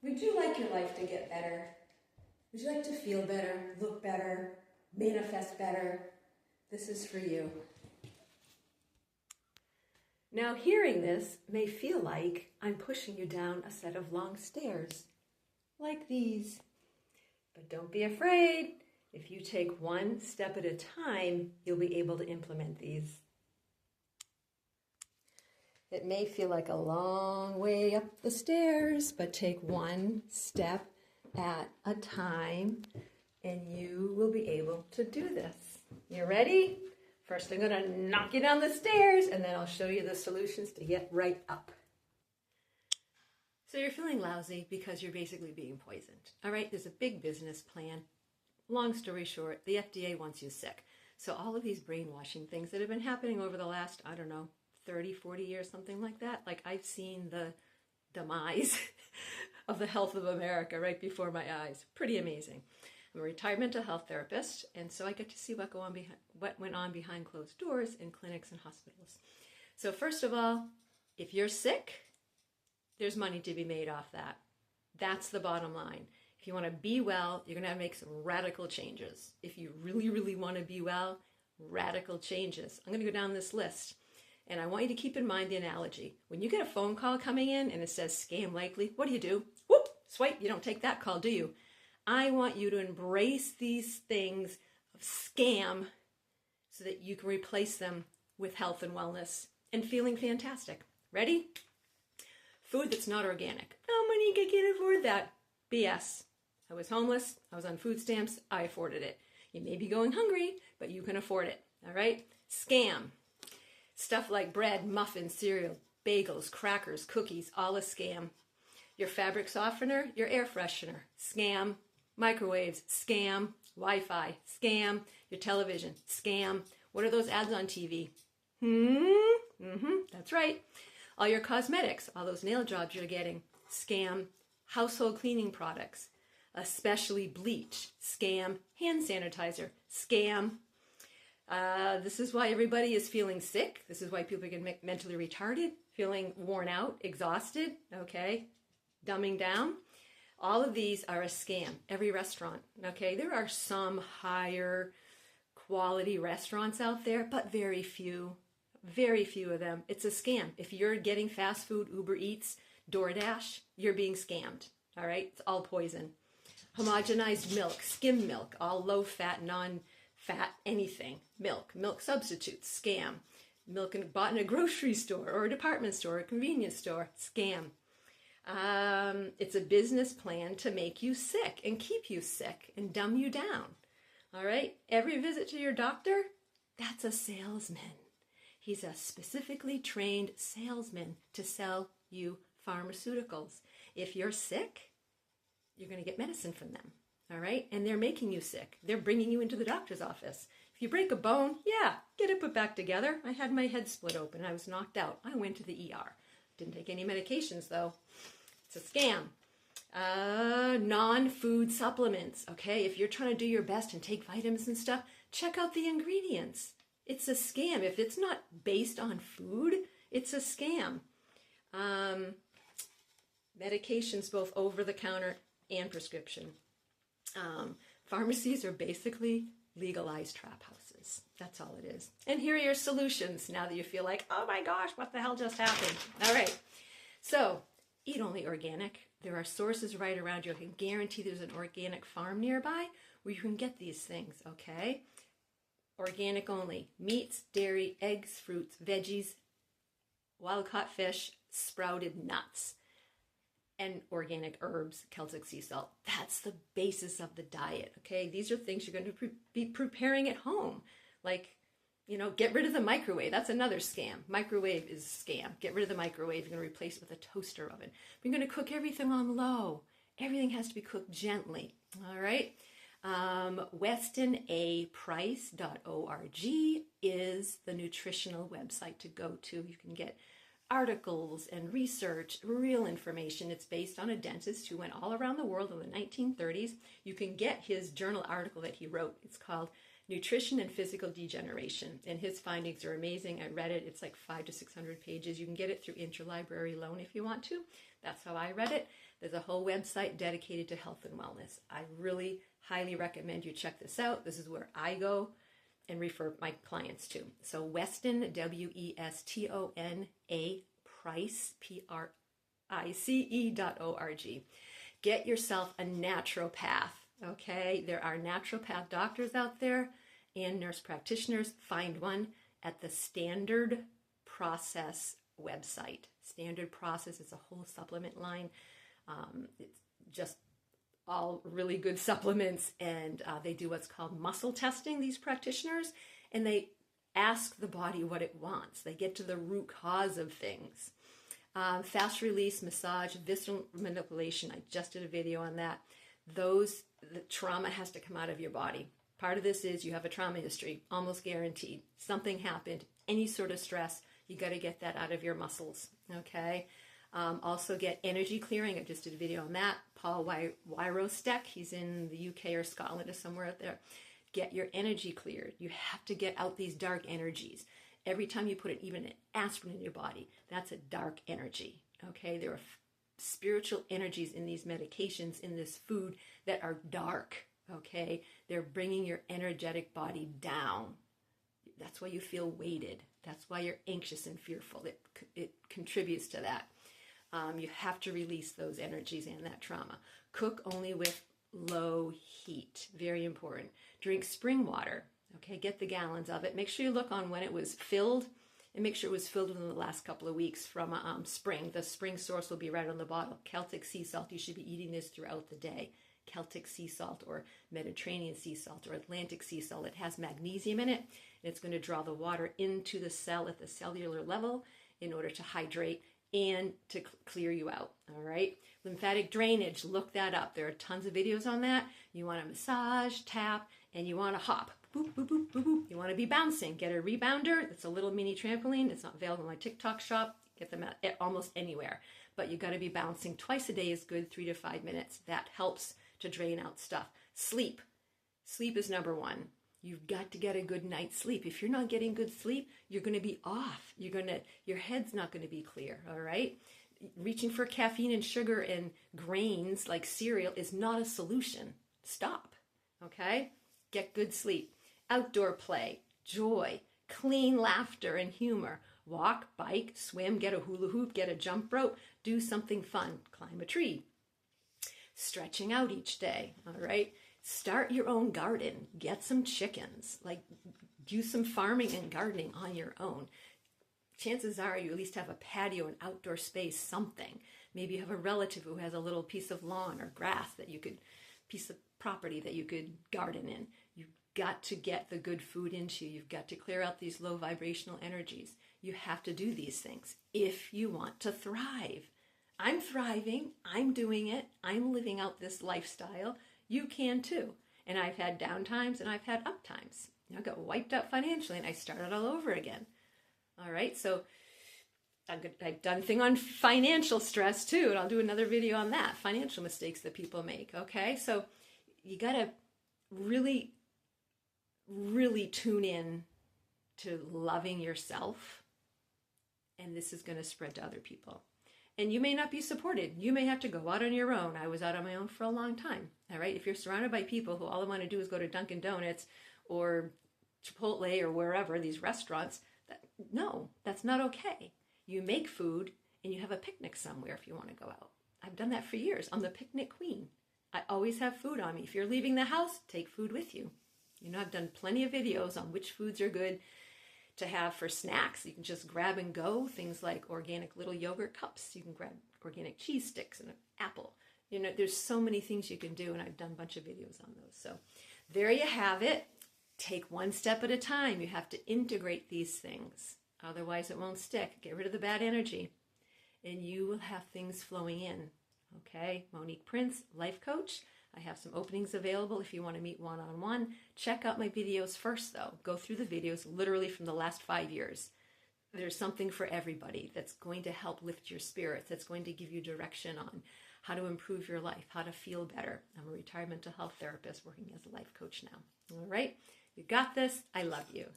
Would you like your life to get better? Would you like to feel better, look better, manifest better? This is for you. Now, hearing this may feel like I'm pushing you down a set of long stairs, like these. But don't be afraid. If you take one step at a time, you'll be able to implement these. It may feel like a long way up the stairs, but take one step at a time, and you will be able to do this. You ready? First, I'm going to knock you down the stairs, and then I'll show you the solutions to get right up. So you're feeling lousy because you're basically being poisoned. All right, there's a big business plan. Long story short, the FDA wants you sick. So all of these brainwashing things that have been happening over the last, 30, 40 years, something like that. Like, I've seen the demise of the health of America right before my eyes. Pretty amazing. I'm a retired mental health therapist, and so I get to see what went on behind closed doors in clinics and hospitals. So first of all, if you're sick, there's money to be made off that. That's the bottom line. If you want to be well, you're going to have to make some radical changes. If you really, really want to be well, radical changes. I'm going to go down this list. And I want you to keep in mind the analogy. When you get a phone call coming in and it says scam likely, what do? Whoop, swipe, you don't take that call, do you? I want you to embrace these things of scam so that you can replace them with health and wellness and feeling fantastic. Ready? Food that's not organic. How many can afford that? BS. I was homeless, I was on food stamps, I afforded it. You may be going hungry, but you can afford it, all right? Scam. Stuff like bread, muffins, cereal, bagels, crackers, cookies, all a scam. Your fabric softener, your air freshener, scam. Microwaves, scam. Wi-Fi, scam. Your television, scam. What are those ads on TV? That's right. All your cosmetics, all those nail jobs you're getting, scam. Household cleaning products, especially bleach, scam. Hand sanitizer, scam. This is why everybody is feeling sick. This is why people are getting mentally retarded, feeling worn out, exhausted, okay? Dumbing down. All of these are a scam. Every restaurant, okay? There are some higher quality restaurants out there, but very few of them. It's a scam. If you're getting fast food, Uber Eats, DoorDash, you're being scammed, all right? It's all poison. Homogenized milk, skim milk, all low-fat, non-fat, anything. Milk substitutes, scam. Milk bought in a grocery store or a department store or a convenience store, scam. It's a business plan to make you sick and keep you sick and dumb you down, all right? Every visit to your doctor, that's a salesman. He's a specifically trained salesman to sell you pharmaceuticals. If you're sick, you're going to get medicine from them, all right? And they're making you sick. They're bringing you into the doctor's office. If you break a bone, yeah, get it put back together. I had my head split open. I was knocked out. I went to the ER. Didn't take any medications, though. It's a scam. Non-food supplements, okay? If you're trying to do your best and take vitamins and stuff, check out the ingredients. It's a scam. If it's not based on food, it's a scam. Medications, both over-the-counter and prescription. Pharmacies are basically legalized trap houses. That's all it is. And here are your solutions now that you feel like, oh my gosh, what the hell just happened? All right. So eat only organic. There are sources right around you. I can guarantee there's an organic farm nearby where you can get these things, okay? Organic only. Meats, dairy, eggs, fruits, veggies, wild-caught fish, sprouted nuts, and organic herbs, Celtic sea salt. That's the basis of the diet, okay? These are things you're going to be preparing at home. Like, get rid of the microwave. That's another scam. Microwave is a scam. Get rid of the microwave. You're going to replace it with a toaster oven. You're going to cook everything on low. Everything has to be cooked gently, all right? WestonAPrice.org is the nutritional website to go to. You can get articles and research, real information. It's based on a dentist who went all around the world in the 1930s. You can get his journal article that he wrote. It's called Nutrition and Physical Degeneration, and his findings are amazing. I read it. It's like 500 to 600 pages. You can get it through interlibrary loan if you want to. That's how I read it. There's a whole website dedicated to health and wellness. I really highly recommend you check this out. This is where I go and refer my clients to. So Weston, WESTONA, Price, PRICE.org. Get yourself a naturopath, okay? There are naturopath doctors out there and nurse practitioners. Find one at the Standard Process website. Standard Process is a whole supplement line. It's just all really good supplements, and they do what's called muscle testing, these practitioners, and they ask the body what it wants. They get to the root cause of things. Fast release, massage, visceral manipulation. I just did a video on that. The trauma has to come out of your body. Part of this is you have a trauma history, almost guaranteed. Something happened, any sort of stress, you got to get that out of your muscles, okay? Also get energy clearing. I just did a video on that. Paul Wyrostek, he's in the UK or Scotland or somewhere out there. Get your energy cleared. You have to get out these dark energies. Every time you put even an aspirin in your body, that's a dark energy, okay? There are spiritual energies in these medications, in this food, that are dark, okay? They're bringing your energetic body down. That's why you feel weighted. That's why you're anxious and fearful. It contributes to that. You have to release those energies and that trauma. Cook only with low heat. Very important. Drink spring water. Okay, get the gallons of it. Make sure you look on when it was filled, and make sure it was filled within the last couple of weeks from spring. The spring source will be right on the bottle. Celtic sea salt. You should be eating this throughout the day. Celtic sea salt or Mediterranean sea salt or Atlantic sea salt. It has magnesium in it, and it's going to draw the water into the cell at the cellular level in order to hydrate and to clear you out, all right? Lymphatic drainage, look that up. There are tons of videos on that. You want to massage, tap, and you want to hop. Boop, boop, boop, boop, boop. You want to be bouncing. Get a rebounder. It's a little mini trampoline. It's not available in my TikTok shop. Get them at almost anywhere. But you got to be bouncing twice a day is good, 3 to 5 minutes. That helps to drain out stuff. Sleep. Sleep is number one. You've got to get a good night's sleep. If you're not getting good sleep, you're going to be off. Your head's not going to be clear, all right? Reaching for caffeine and sugar and grains like cereal is not a solution. Stop, okay? Get good sleep. Outdoor play, joy, clean laughter and humor. Walk, bike, swim, get a hula hoop, get a jump rope, do something fun, climb a tree. Stretching out each day, all right? Start your own garden. Get some chickens. Like, do some farming and gardening on your own. Chances are you at least have a patio, an outdoor space, something. Maybe you have a relative who has a little piece of lawn or grass piece of property that you could garden in. You've got to get the good food into you. You've got to clear out these low vibrational energies. You have to do these things if you want to thrive. I'm thriving. I'm doing it. I'm living out this lifestyle. You can too. And I've had down times and I've had up times. I got wiped out financially and I started all over again. All right, so I've done a thing on financial stress too, and I'll do another video on that, financial mistakes that people make, okay? So you got to really, really tune in to loving yourself, and this is going to spread to other people. And you may not be supported. You may have to go out on your own. I was out on my own for a long time, all right? If you're surrounded by people who all they want to do is go to Dunkin' Donuts or Chipotle or wherever, these restaurants, no, that's not okay. You make food and you have a picnic somewhere if you want to go out. I've done that for years. I'm the picnic queen. I always have food on me. If you're leaving the house, take food with you. You know, I've done plenty of videos on which foods are good to have for snacks. You can just grab and go. Things like organic little yogurt cups. You can grab organic cheese sticks and an apple. You know, there's so many things you can do, and I've done a bunch of videos on those. So there you have it. Take one step at a time. You have to integrate these things. Otherwise, it won't stick. Get rid of the bad energy, and you will have things flowing in. Okay? Monique Prince, life coach. I have some openings available if you want to meet one-on-one. Check out my videos first, though. Go through the videos literally from the last 5 years. There's something for everybody that's going to help lift your spirits, that's going to give you direction on how to improve your life, how to feel better. I'm a retired mental health therapist working as a life coach now. All right? You got this. I love you.